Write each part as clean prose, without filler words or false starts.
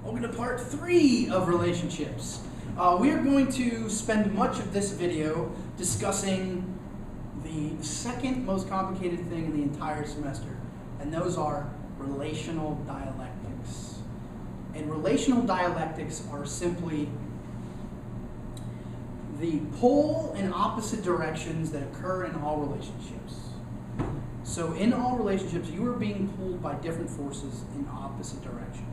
Welcome to part 3 of relationships. We are going to spend much of this video discussing the second most complicated thing in the entire semester, and those are relational dialectics. And relational dialectics are simply the pull in opposite directions that occur in all relationships. So in all relationships, you are being pulled by different forces in opposite directions.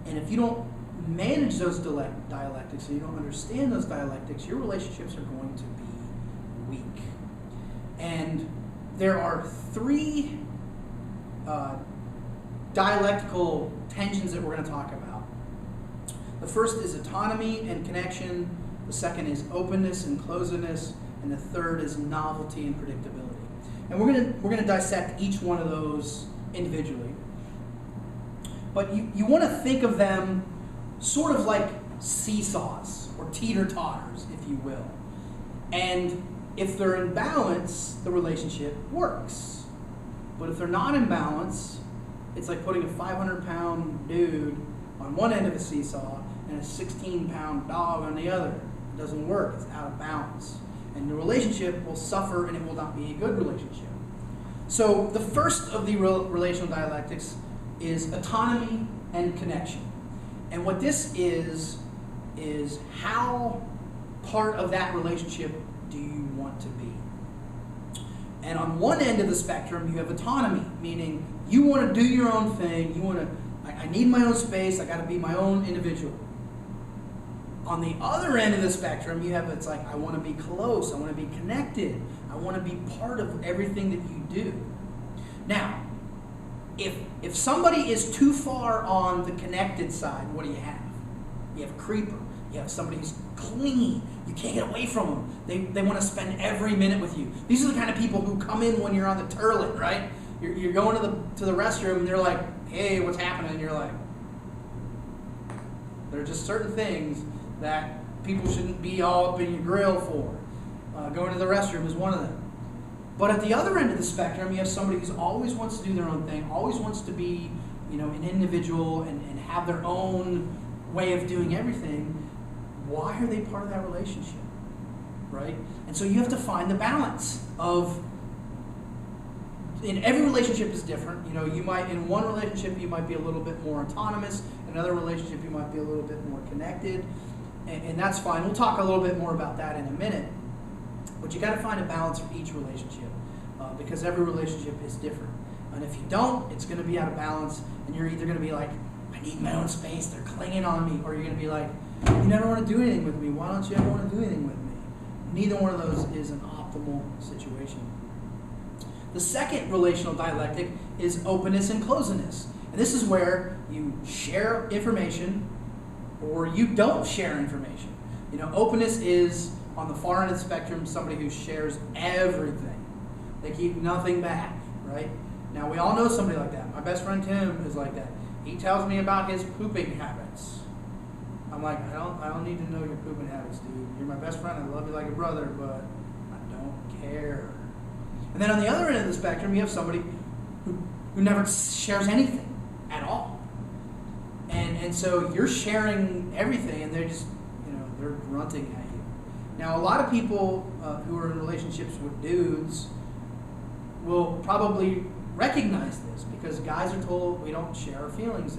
And if you don't manage those dialectics, and you don't understand those dialectics, your relationships are going to be weak. And there are 3 dialectical tensions that we're going to talk about. The first is autonomy and connection. The second is openness and closedness. And the third is novelty and predictability. And we're going to dissect each one of those individually. But you want to think of them sort of like seesaws or teeter-totters, if you will. And if they're in balance, the relationship works. But if they're not in balance, it's like putting a 500-pound dude on one end of a seesaw and a 16-pound dog on the other. It doesn't work. It's out of balance. And the relationship will suffer, and it will not be a good relationship. So the first of the relational dialectics is autonomy and connection. And what this is how part of that relationship do you want to be? And on one end of the spectrum, you have autonomy, meaning you want to do your own thing. You want to, I need my own space. I got to be my own individual. On the other end of the spectrum, you have, it's like, I want to be close. I want to be connected. I want to be part of everything that you do. Now, if somebody is too far on the connected side, what do you have? You have a creeper. You have somebody who's clingy. You can't get away from them. They want to spend every minute with you. These are the kind of people who come in when you're on the toilet, right? You're going to the restroom and they're like, hey, what's happening? And you're like, there are just certain things that people shouldn't be all up in your grill for. Going to the restroom is one of them. But at the other end of the spectrum, you have somebody who always wants to do their own thing, always wants to be, an individual and have their own way of doing everything. Why are they part of that relationship, right? And so you have to find the balance of, in every relationship is different. You might, in one relationship, you might be a little bit more autonomous. In another relationship, you might be a little bit more connected. And that's fine. We'll talk a little bit more about that in a minute. But you got to find a balance for each relationship because every relationship is different. And if you don't, it's going to be out of balance. And you're either going to be like, I need my own space. They're clinging on me. Or you're going to be like, you never want to do anything with me. Why don't you ever want to do anything with me? Neither one of those is an optimal situation. The second relational dialectic is openness and closedness. And this is where you share information or you don't share information. Openness is, on the far end of the spectrum, somebody who shares everything. They keep nothing back, right? Now, we all know somebody like that. My best friend Tim is like that. He tells me about his pooping habits. I'm like, I don't need to know your pooping habits, dude. You're my best friend. I love you like a brother, but I don't care. And then on the other end of the spectrum, you have somebody who never shares anything at all. And so you're sharing everything, and they're just, they're grunting at you. Now, a lot of people who are in relationships with dudes will probably recognize this because guys are told we don't share our feelings.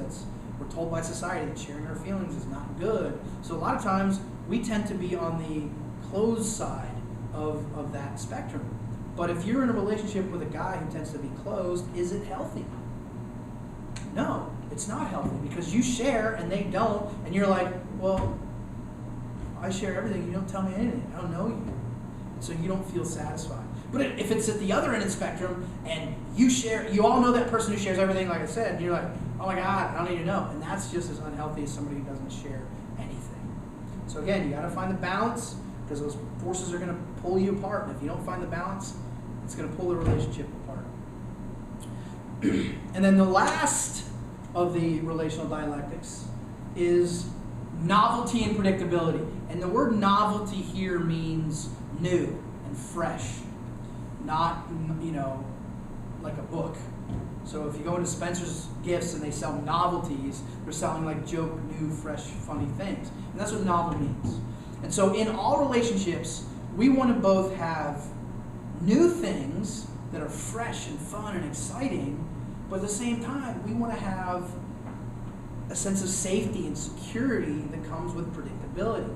We're told by society that sharing our feelings is not good. So a lot of times we tend to be on the closed side of that spectrum. But if you're in a relationship with a guy who tends to be closed, is it healthy? No, it's not healthy because you share and they don't, and you're like, well, I share everything. You don't tell me anything. I don't know you. So you don't feel satisfied. But if it's at the other end of the spectrum and you all know that person who shares everything, like I said, and you're like, oh my God, I don't need to know. And that's just as unhealthy as somebody who doesn't share anything. So again, you got to find the balance because those forces are going to pull you apart. And if you don't find the balance, it's going to pull the relationship apart. And then the last of the relational dialectics is novelty and predictability. And the word novelty here means new and fresh, not, like a book. So if you go into Spencer's Gifts and they sell novelties, they're selling like joke, new, fresh, funny things. And that's what novel means. And so in all relationships, we want to both have new things that are fresh and fun and exciting, but at the same time, we want to have a sense of safety and security that comes with predictability.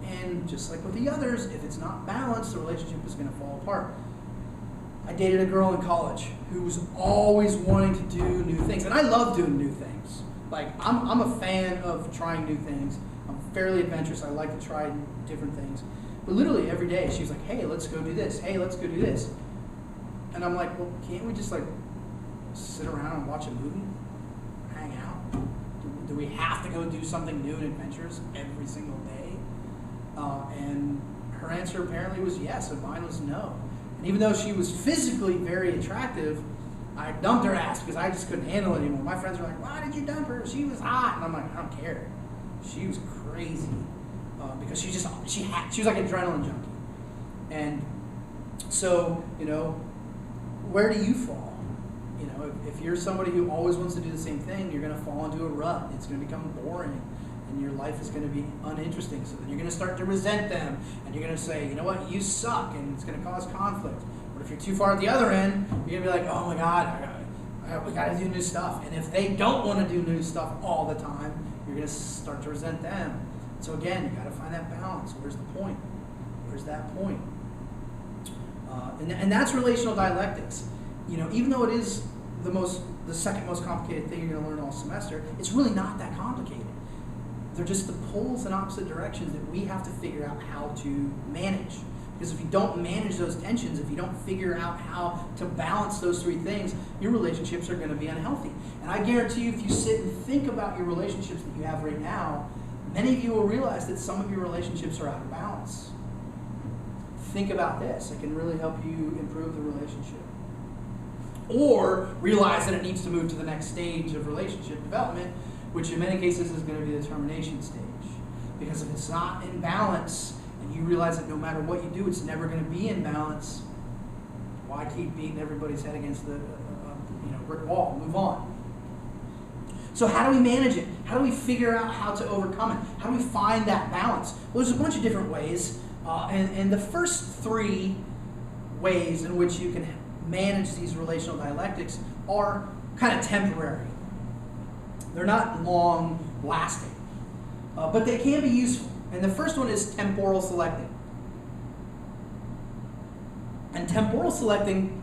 And just like with the others, if it's not balanced, the relationship is going to fall apart. I dated a girl in college who was always wanting to do new things, and I love doing new things. Like, I'm a fan of trying new things. I'm fairly adventurous. I like to try different things. But literally every day, she was like, hey, let's go do this. Hey, let's go do this. And I'm like, well, can't we just like sit around and watch a movie? Hang out? Do we have to go do something new and adventurous every single day? And her answer apparently was yes, and mine was no. And even though she was physically very attractive, I dumped her ass because I just couldn't handle it anymore. My friends were like, why did you dump her? She was hot. And I'm like, I don't care. She was crazy. Because she was like an adrenaline junkie. And so, where do you fall? If you're somebody who always wants to do the same thing, you're going to fall into a rut. It's going to become boring, and your life is going to be uninteresting. So then you're going to start to resent them, and you're going to say, you know what, you suck, and it's going to cause conflict. But if you're too far at the other end, you're going to be like, oh my God, we got to do new stuff. And if they don't want to do new stuff all the time, you're going to start to resent them. So again, you got to find that balance. Where's the point? Where's that point? And that's relational dialectics. Even though it is the second most complicated thing you're going to learn all semester, it's really not that complicated. They're just the poles in opposite directions that we have to figure out how to manage. Because if you don't manage those tensions, if you don't figure out how to balance those three things, your relationships are going to be unhealthy. And I guarantee you, if you sit and think about your relationships that you have right now, many of you will realize that some of your relationships are out of balance. Think about this. It can really help you improve the relationship. Or realize that it needs to move to the next stage of relationship development, which in many cases is going to be the termination stage. Because if it's not in balance, and you realize that no matter what you do, it's never going to be in balance, why keep beating everybody's head against the brick wall? Move on. So how do we manage it? How do we figure out how to overcome it? How do we find that balance? Well, there's a bunch of different ways. And the first three ways in which you can manage these relational dialectics are kind of temporary. They're not long lasting, but they can be useful. And the first one is temporal selecting. And temporal selecting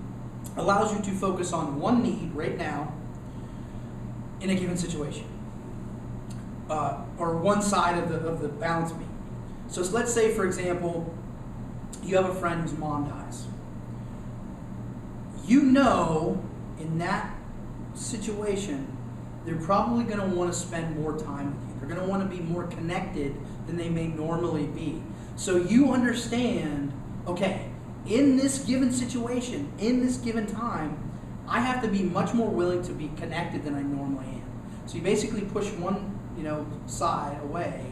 allows you to focus on one need right now in a given situation, or one side of the balance beam. So let's say, for example, you have a friend whose mom dies. In that situation, they're probably going to want to spend more time with you. They're going to want to be more connected than they may normally be. So you understand, okay, in this given situation, in this given time, I have to be much more willing to be connected than I normally am. So you basically push one, side away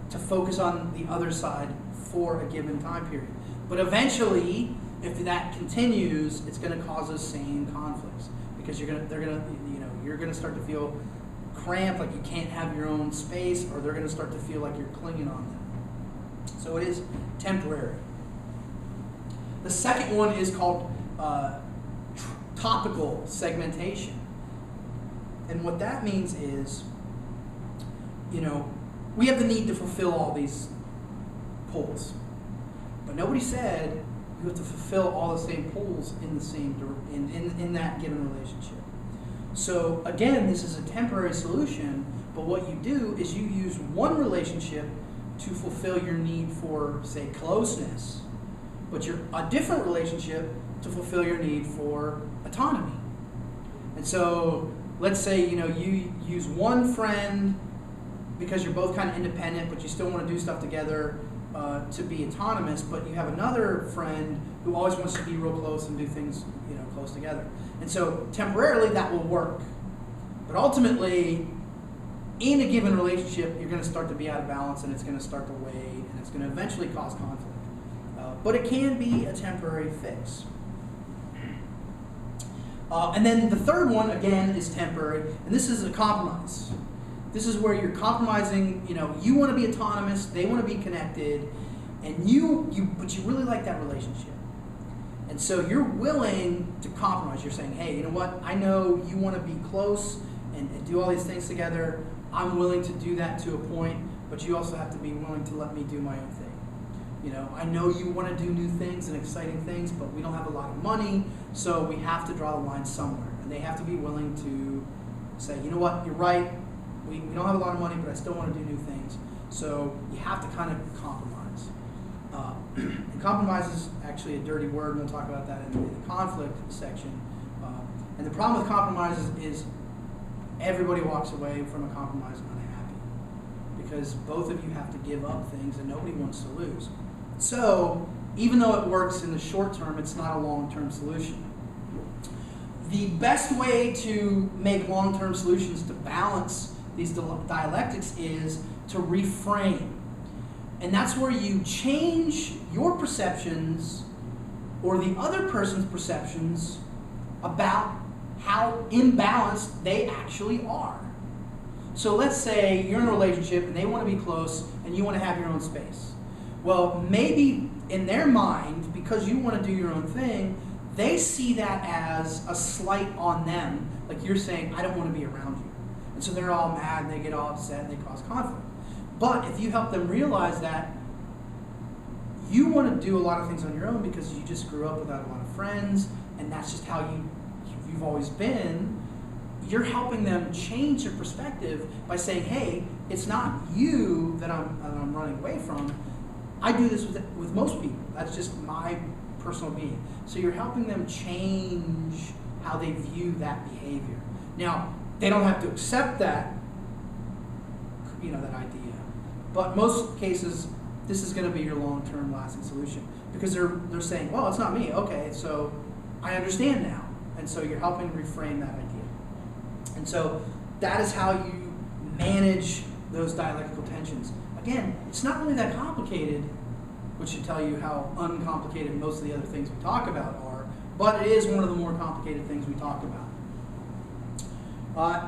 to focus on the other side for a given time period. But eventually, if that continues, it's going to cause those same conflicts because you're going to start to feel cramped, like you can't have your own space, or they're going to start to feel like you're clinging on them. So it is temporary. The second one is called topical segmentation. And what that means is, we have the need to fulfill all these poles. But nobody said you have to fulfill all the same poles in the same in that given relationship. So again, this is a temporary solution, but what you do is you use one relationship to fulfill your need for, say, closeness, but a different relationship to fulfill your need for autonomy. And so let's say you use one friend because you're both kind of independent, but you still want to do stuff together to be autonomous, but you have another friend who always wants to be real close and do things close together. And so temporarily that will work. But ultimately, in a given relationship, you're going to start to be out of balance, and it's going to start to weigh, and it's going to eventually cause conflict. But it can be a temporary fix. And then the third one, again, is temporary, and this is a compromise. This is where you're compromising, you want to be autonomous, they want to be connected, and but you really like that relationship. And so you're willing to compromise. You're saying, hey, you know what? I know you want to be close and do all these things together. I'm willing to do that to a point, but you also have to be willing to let me do my own thing. I know you want to do new things and exciting things, but we don't have a lot of money, so we have to draw the line somewhere. And they have to be willing to say, you know what, you're right, we don't have a lot of money, but I still want to do new things. So you have to kind of compromise. And compromise is actually a dirty word, and we'll talk about that in the conflict section. And the problem with compromises is everybody walks away from a compromise unhappy, because both of you have to give up things and nobody wants to lose. So even though it works in the short term, it's not a long-term solution. The best way to make long-term solutions to balance these dialectics is to reframe. And that's where you change your perceptions or the other person's perceptions about how imbalanced they actually are. So let's say you're in a relationship and they want to be close and you want to have your own space. Well, maybe in their mind, because you want to do your own thing, they see that as a slight on them. Like you're saying, I don't want to be around you. And so they're all mad and they get all upset and they cause conflict. But if you help them realize that you want to do a lot of things on your own because you just grew up without a lot of friends and that's just how you've always been, you're helping them change their perspective by saying, hey, it's not you that I'm running away from. I do this with most people. That's just my personal being. So you're helping them change how they view that behavior. Now, they don't have to accept that, that idea. But most cases, this is going to be your long-term lasting solution because they're saying, well, it's not me. Okay, so I understand now. And so you're helping reframe that idea. And so that is how you manage those dialectical tensions. Again, it's not really that complicated, which should tell you how uncomplicated most of the other things we talk about are, but it is one of the more complicated things we talk about.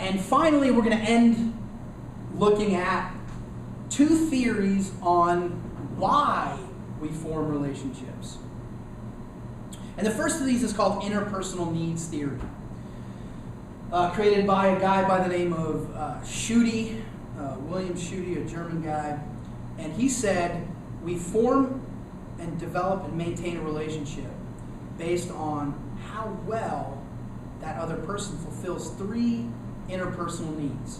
And finally, we're going to end looking at two theories on why we form relationships. And the first of these is called interpersonal needs theory, created by a guy by the name of Schutte, William Schutte, a German guy. And he said, we form and develop and maintain a relationship based on how well that other person fulfills three interpersonal needs.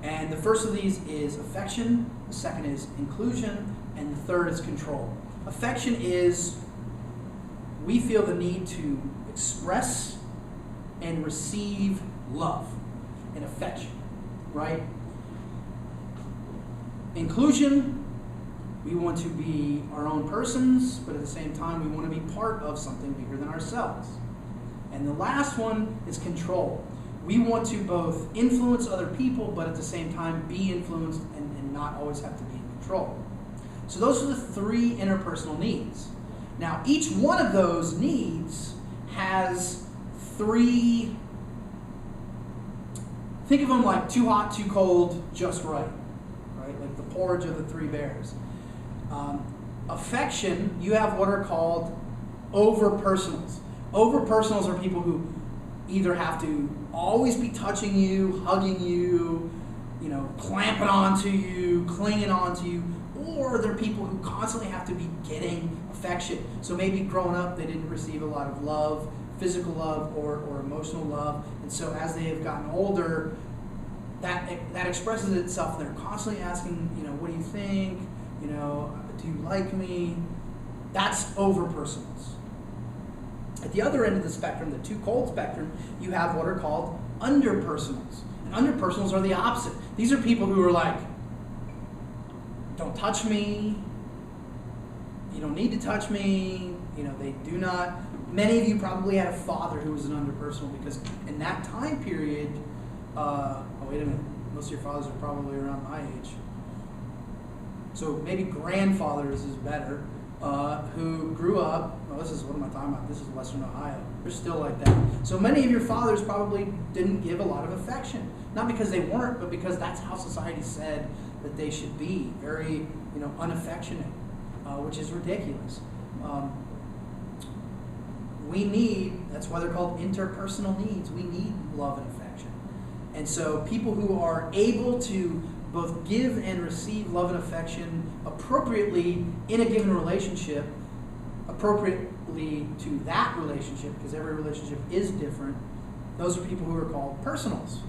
And the first of these is affection, the second is inclusion, and the third is control. Affection is we feel the need to express and receive love and affection, right? Inclusion, we want to be our own persons, but at the same time, we want to be part of something bigger than ourselves. And the last one is control. We want to both influence other people, but at the same time be influenced and not always have to be in control. So those are the three interpersonal needs. Now, each one of those needs has three, think of them like too hot, too cold, just right? Like the porridge of the three bears. Affection, you have what are called over-personals. Over-personals are people who either have to always be touching you, hugging you, clamping onto you, clinging onto you, or they're people who constantly have to be getting affection. So maybe growing up they didn't receive a lot of love, physical love or emotional love, and so as they have gotten older, that expresses itself. They're constantly asking, what do you think? Do you like me? That's over-personals. At the other end of the spectrum, the too cold spectrum, you have what are called underpersonals. And underpersonals are the opposite. These are people who are like, don't touch me, you don't need to touch me, they do not. Many of you probably had a father who was an underpersonal because in that time period, wait a minute, most of your fathers are probably around my age. So maybe grandfathers is better. who grew up, well, what am I talking about? This is Western Ohio. They're still like that. So many of your fathers probably didn't give a lot of affection. Not because they weren't, but because that's how society said that they should be. Very, unaffectionate, which is ridiculous. That's why they're called interpersonal needs. We need love and affection. And so people who are able to both give and receive love and affection appropriately in a given relationship, appropriately to that relationship, because every relationship is different, those are people who are called personals.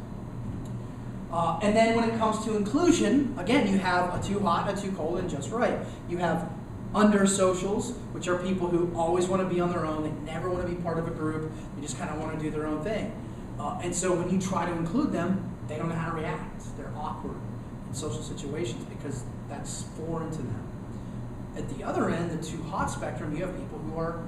And then when it comes to inclusion, again, you have a too hot, a too cold, and just right. You have under socials, which are people who always want to be on their own. They never want to be part of a group. They just kind of want to do their own thing. And so when you try to include them, they don't know how to react. They're awkward in social situations because that's foreign to them. At the other end, the too hot spectrum, you have people who are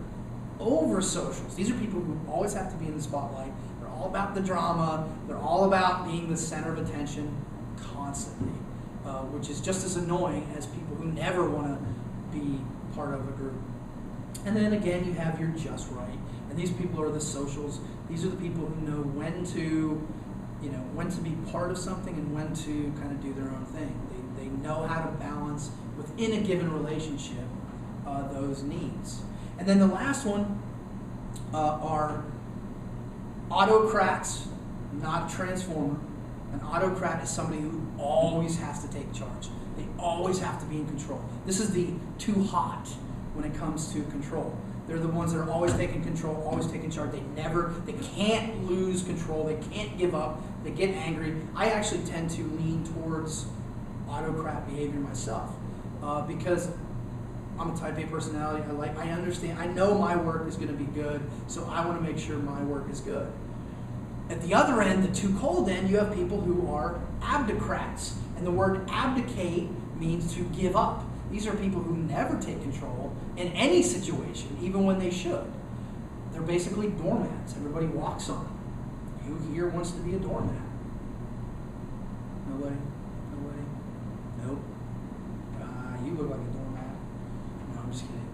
over socials. These are people who always have to be in the spotlight. They're all about the drama. They're all about being the center of attention constantly, which is just as annoying as people who never want to be part of a group. And then again, you have your just right. And these people are the socials. These are the people who know when to be part of something and when to kind of do their own thing. They know how to balance within a given relationship those needs. And then the last one are autocrats, not a transformer. An autocrat is somebody who always has to take charge. They always have to be in control. This is the too hot when it comes to control. They're the ones that are always taking control, always taking charge. They can't lose control. They can't give up. They get angry. I actually tend to lean towards autocrat behavior myself because I'm a type A personality. I understand. I know my work is going to be good, so I want to make sure my work is good. At the other end, the too cold end, you have people who are abdicrats. And the word abdicate means to give up. These are people who never take control in any situation, even when they should. They're basically doormats. Everybody walks on them. Who here wants to be a doormat? Nobody? Nope. You look like a doormat. No, I'm just kidding.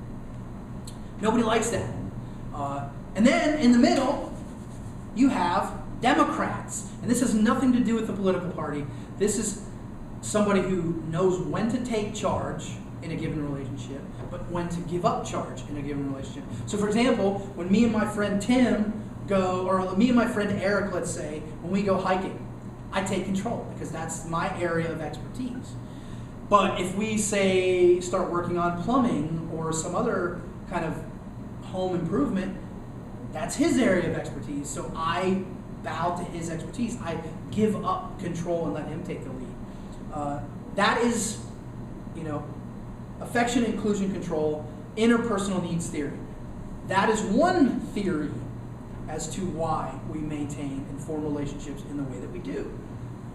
Nobody likes that. And then in the middle, you have Democrats. And this has nothing to do with the political party. This is somebody who knows when to take charge in a given relationship, but when to give up charge in a given relationship. So for example, when me and my friend Tim go, or me and my friend Eric, let's say, when we go hiking, I take control because that's my area of expertise. But if we say start working on plumbing or some other kind of home improvement, that's his area of expertise. So I bow to his expertise. I give up control and let him take the lead. That is, affection, inclusion, control, interpersonal needs theory. That is one theory as to why we maintain and form relationships in the way that we do.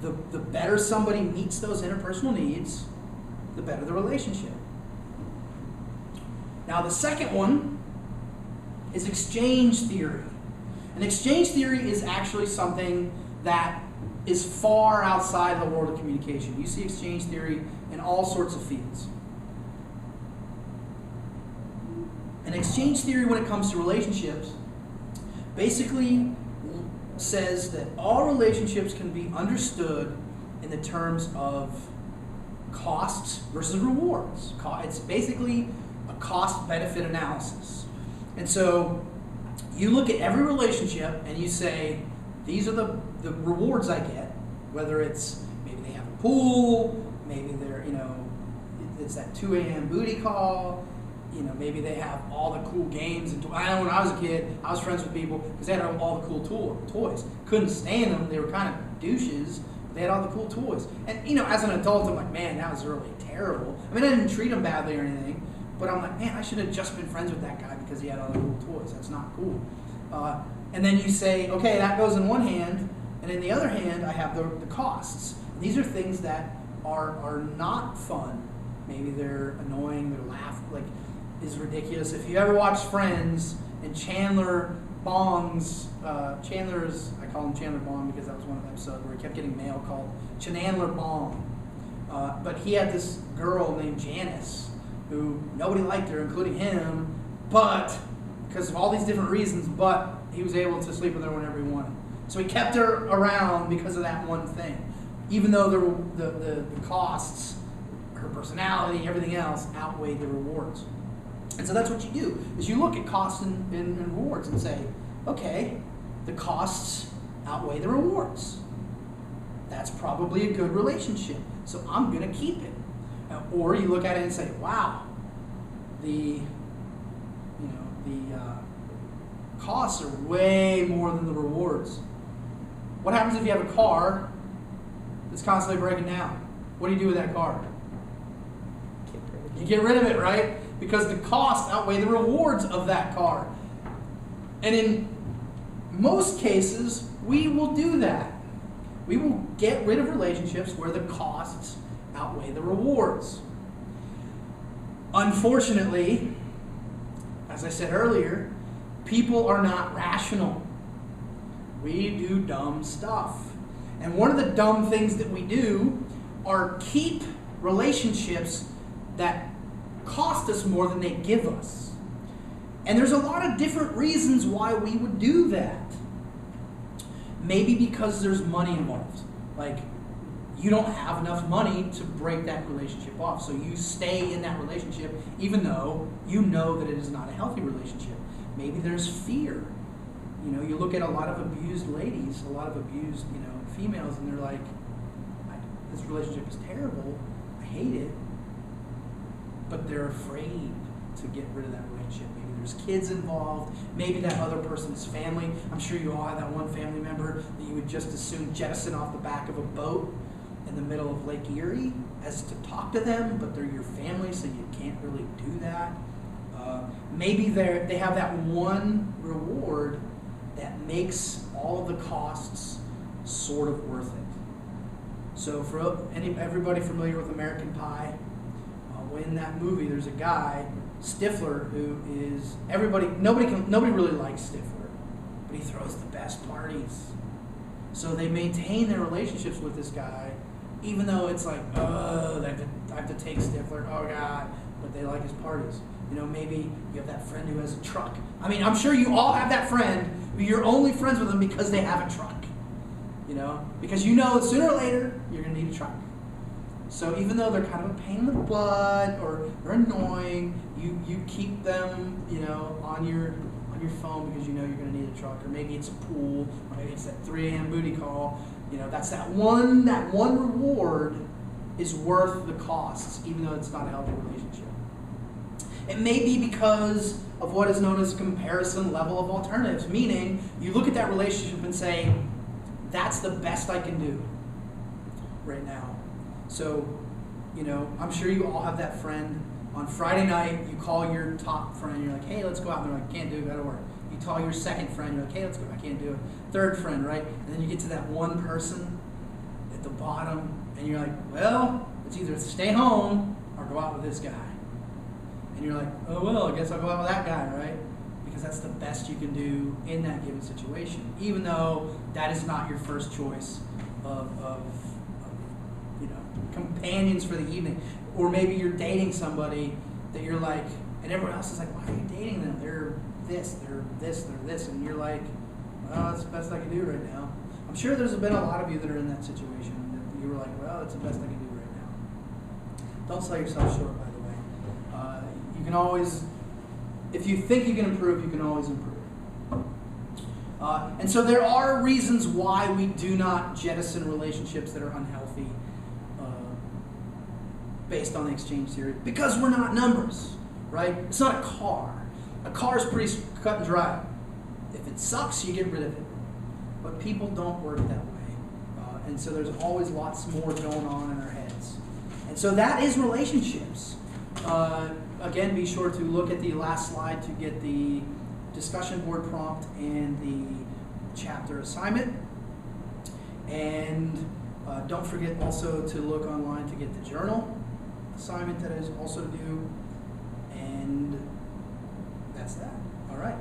The better somebody meets those interpersonal needs, the better the relationship. Now the second one is exchange theory. And exchange theory is actually something that is far outside the world of communication. You see exchange theory in all sorts of fields. And exchange theory, when it comes to relationships, basically says that all relationships can be understood in the terms of costs versus rewards. It's basically a cost-benefit analysis. And so you look at every relationship and you say, these are the rewards I get, whether it's maybe they have a pool, maybe they're, it's that 2 a.m. booty call, maybe they have all the cool games. And I know when I was a kid, I was friends with people because they had all the cool toys. Couldn't stand them. They were kind of douches. But they had all the cool toys. And, as an adult, I'm like, man, that was really terrible. I mean, I didn't treat them badly or anything. But I'm like, man, I should have just been friends with that guy because he had all the cool toys. That's not cool. And then you say, okay, that goes in one hand, and in the other hand, I have the costs. And these are things that are not fun. Maybe they're annoying, they're is ridiculous. If you ever watch Friends and Chandler's, I call him Chandler Bong because that was one of the episodes where he kept getting mail called Chandler Bong. But he had this girl named Janice who nobody liked her, including him, but because of all these different reasons, but he was able to sleep with her whenever he wanted. So he kept her around because of that one thing. Even though the costs, her personality, everything else outweighed the rewards. And so that's what you do, is you look at costs and rewards and say, okay, the costs outweigh the rewards. That's probably a good relationship, so I'm going to keep it. Or you look at it and say, wow, the costs are way more than the rewards. What happens if you have a car that's constantly breaking down? What do you do with that car? You get rid of it, right? Because the costs outweigh the rewards of that car. And in most cases, we will do that. We will get rid of relationships where the costs outweigh the rewards. Unfortunately, as I said earlier, people are not rational. We do dumb stuff. And one of the dumb things that we do are keep relationships that cost us more than they give us. And there's a lot of different reasons why we would do that. Maybe because there's money involved. Like, you don't have enough money to break that relationship off. So you stay in that relationship even though you know that it is not a healthy relationship. Maybe there's fear. You know, you look at a lot of abused ladies, a lot of abused, females, and they're like, this relationship is terrible. I hate it. But they're afraid to get rid of that relationship. Maybe there's kids involved. Maybe that other person's family. I'm sure you all have that one family member that you would just as soon jettison off the back of a boat in the middle of Lake Erie as to talk to them, but they're your family, so you can't really do that. Maybe they have that one reward that makes all of the costs sort of worth it. So for everybody familiar with American Pie, in that movie there's a guy, Stifler, who is nobody really likes Stifler, but he throws the best parties. So they maintain their relationships with this guy, even though it's like, oh, I have to take Stifler, oh God, but they like his parties. Maybe you have that friend who has a truck. I mean, I'm sure you all have that friend who you're only friends with them because they have a truck. Because sooner or later you're going to need a truck. So even though they're kind of a pain in the butt or they're annoying, you keep them, on your phone because you're going to need a truck. Or maybe it's a pool, or maybe it's that 3 a.m. booty call. That's that one reward is worth the costs, even though it's not a healthy relationship. It may be because of what is known as comparison level of alternatives, meaning you look at that relationship and say, that's the best I can do right now. So, I'm sure you all have that friend. On Friday night, you call your top friend, you're like, hey, let's go out. And they're like, can't do it, gotta work. You call your second friend, you're like, hey, let's go, I can't do it. Third friend, right? And then you get to that one person at the bottom, and you're like, well, it's either stay home or go out with this guy. And you're like, oh, well, I guess I'll go out with that guy, right? Because that's the best you can do in that given situation, even though that is not your first choice of companions for the evening. Or maybe you're dating somebody that you're like, and everyone else is like, why are you dating them? They're this, they're this, they're this. And you're like, well, that's the best I can do right now. I'm sure there's been a lot of you that are in that situation that you were like, well, that's the best I can do right now. Don't sell yourself short, by the way. You can always, if you think you can improve, you can always improve. And so there are reasons why we do not jettison relationships that are unhealthy based on the exchange theory. Because we're not numbers, right? It's not a car. A car is pretty cut and dry. If it sucks, you get rid of it. But people don't work that way. And so there's always lots more going on in our heads. And so that is relationships. Again, be sure to look at the last slide to get the discussion board prompt and the chapter assignment. And don't forget also to look online to get the journal assignment that is also due. And that's that. All right.